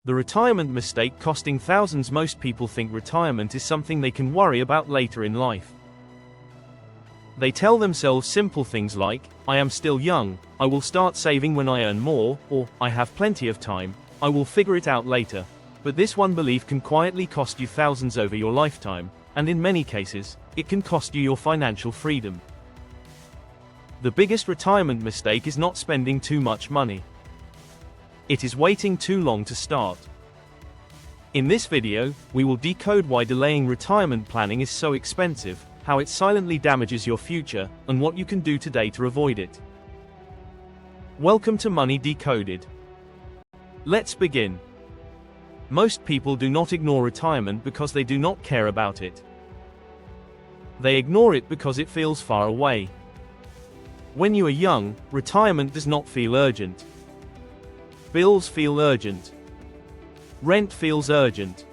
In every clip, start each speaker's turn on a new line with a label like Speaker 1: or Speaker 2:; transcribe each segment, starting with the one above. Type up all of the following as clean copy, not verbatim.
Speaker 1: The retirement mistake costing thousands. Most people think retirement is something they can worry about later in life. They tell themselves simple things like, I am still young, I will start saving when I earn more, or, I have plenty of time, I will figure it out later. But this one belief can quietly cost you thousands over your lifetime, and in many cases, it can cost you your financial freedom. The biggest retirement mistake is not spending too much money. It is waiting too long to start. In this video, we will decode why delaying retirement planning is so expensive, how it silently damages your future, and what you can do today to avoid it. Welcome to Money Decoded. Let's begin. Most people do not ignore retirement because they do not care about it. They ignore it because it feels far away. When you are young, retirement does not feel urgent. Bills feel urgent. Rent feels urgent.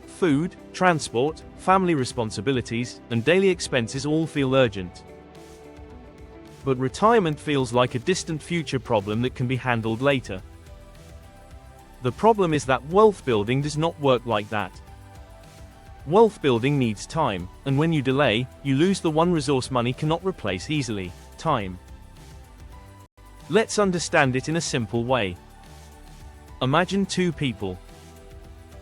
Speaker 1: Food, transport, family responsibilities, and daily expenses all feel urgent. But retirement feels like a distant future problem that can be handled later. The problem is that wealth building does not work like that. Wealth building needs time, and when you delay, you lose the one resource money cannot replace easily: time. Let's understand it in a simple way. Imagine two people.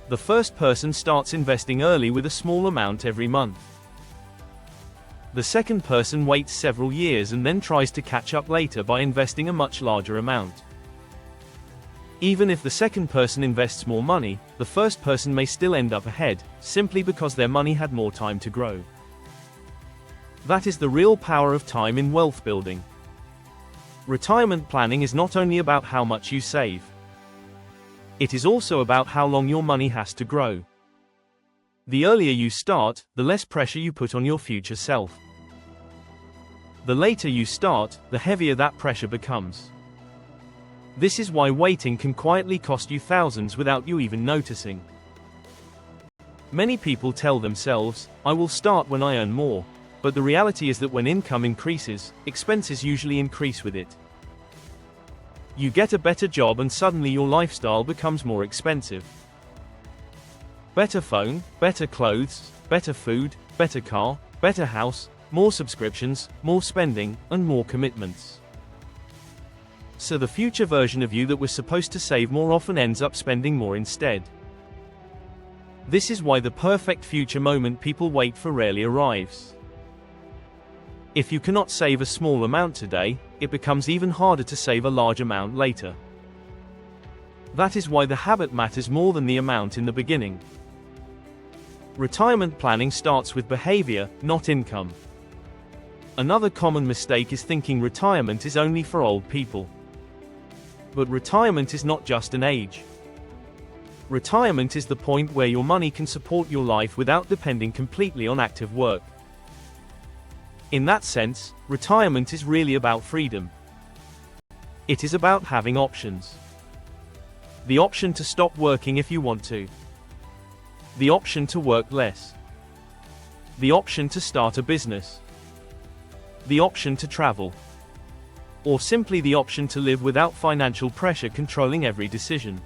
Speaker 1: The first person starts investing early with a small amount every month. The second person waits several years and then tries to catch up later by investing a much larger amount. Even if the second person invests more money, the first person may still end up ahead, simply because their money had more time to grow. That is the real power of time in wealth building. Retirement planning is not only about how much you save. It is also about how long your money has to grow. The earlier you start, the less pressure you put on your future self. The later you start, the heavier that pressure becomes. This is why waiting can quietly cost you thousands without you even noticing. Many people tell themselves, I will start when I earn more. But the reality is that when income increases, expenses usually increase with it. You get a better job and suddenly your lifestyle becomes more expensive. Better phone, better clothes, better food, better car, better house, more subscriptions, more spending, and more commitments. So the future version of you that was supposed to save more often ends up spending more instead. This is why the perfect future moment people wait for rarely arrives. If you cannot save a small amount today, it becomes even harder to save a large amount later. That is why the habit matters more than the amount in the beginning. Retirement planning starts with behavior, not income. Another common mistake is thinking retirement is only for old people. But retirement is not just an age. Retirement is the point where your money can support your life without depending completely on active work. In that sense, retirement is really about freedom. It is about having options. The option to stop working if you want to. The option to work less. The option to start a business. The option to travel. Or simply the option to live without financial pressure controlling every decision.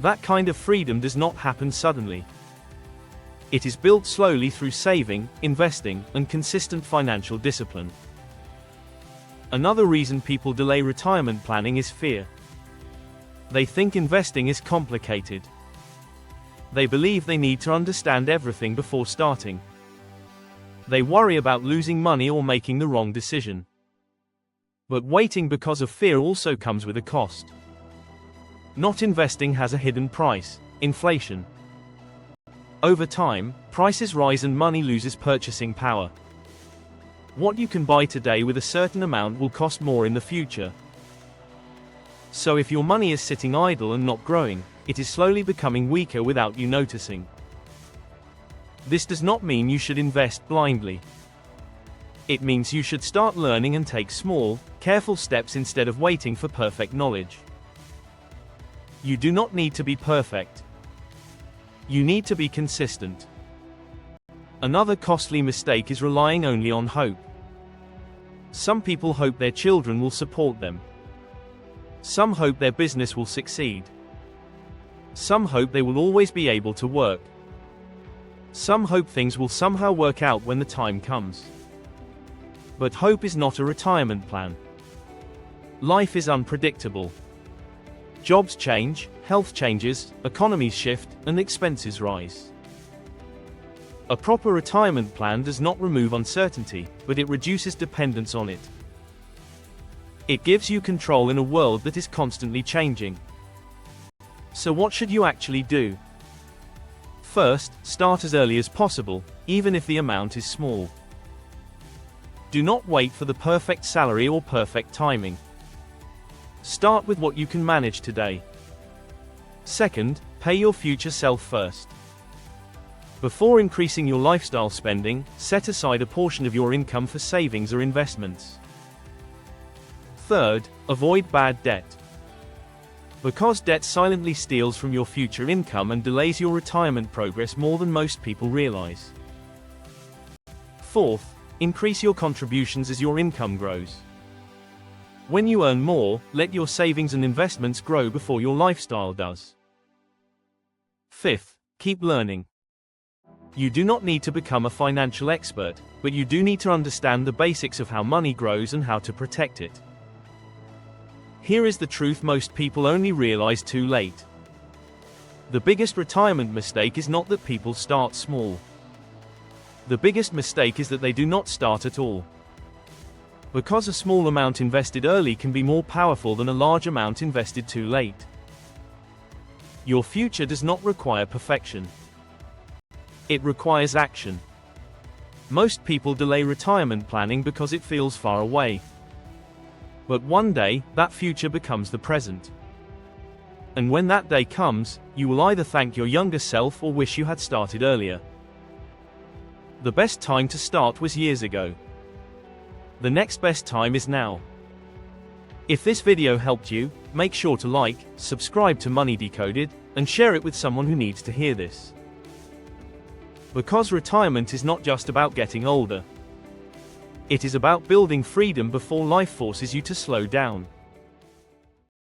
Speaker 1: That kind of freedom does not happen suddenly. It is built slowly through saving, investing, and consistent financial discipline. Another reason people delay retirement planning is fear. They think investing is complicated. They believe they need to understand everything before starting. They worry about losing money or making the wrong decision. But waiting because of fear also comes with a cost. Not investing has a hidden price: inflation. Over time, prices rise and money loses purchasing power. What you can buy today with a certain amount will cost more in the future. So if your money is sitting idle and not growing, it is slowly becoming weaker without you noticing. This does not mean you should invest blindly. It means you should start learning and take small, careful steps instead of waiting for perfect knowledge. You do not need to be perfect. You need to be consistent. Another costly mistake is relying only on hope. Some people hope their children will support them. Some hope their business will succeed. Some hope they will always be able to work. Some hope things will somehow work out when the time comes. But hope is not a retirement plan. Life is unpredictable. Jobs change, health changes, economies shift, and expenses rise. A proper retirement plan does not remove uncertainty, but it reduces dependence on it. It gives you control in a world that is constantly changing. So what should you actually do? First, start as early as possible, even if the amount is small. Do not wait for the perfect salary or perfect timing. Start with what you can manage today. Second, pay your future self first. Before increasing your lifestyle spending, set aside a portion of your income for savings or investments. Third, avoid bad debt. Because debt silently steals from your future income and delays your retirement progress more than most people realize. Fourth, increase your contributions as your income grows. When you earn more, let your savings and investments grow before your lifestyle does. Fifth, keep learning. You do not need to become a financial expert, but you do need to understand the basics of how money grows and how to protect it. Here is the truth most people only realize too late. The biggest retirement mistake is not that people start small. The biggest mistake is that they do not start at all. Because a small amount invested early can be more powerful than a large amount invested too late. Your future does not require perfection. It requires action. Most people delay retirement planning because it feels far away. But one day, that future becomes the present. And when that day comes, you will either thank your younger self or wish you had started earlier. The best time to start was years ago. The next best time is now. If this video helped you, make sure to like, subscribe to Money Decoded, and share it with someone who needs to hear this. Because retirement is not just about getting older. It is about building freedom before life forces you to slow down.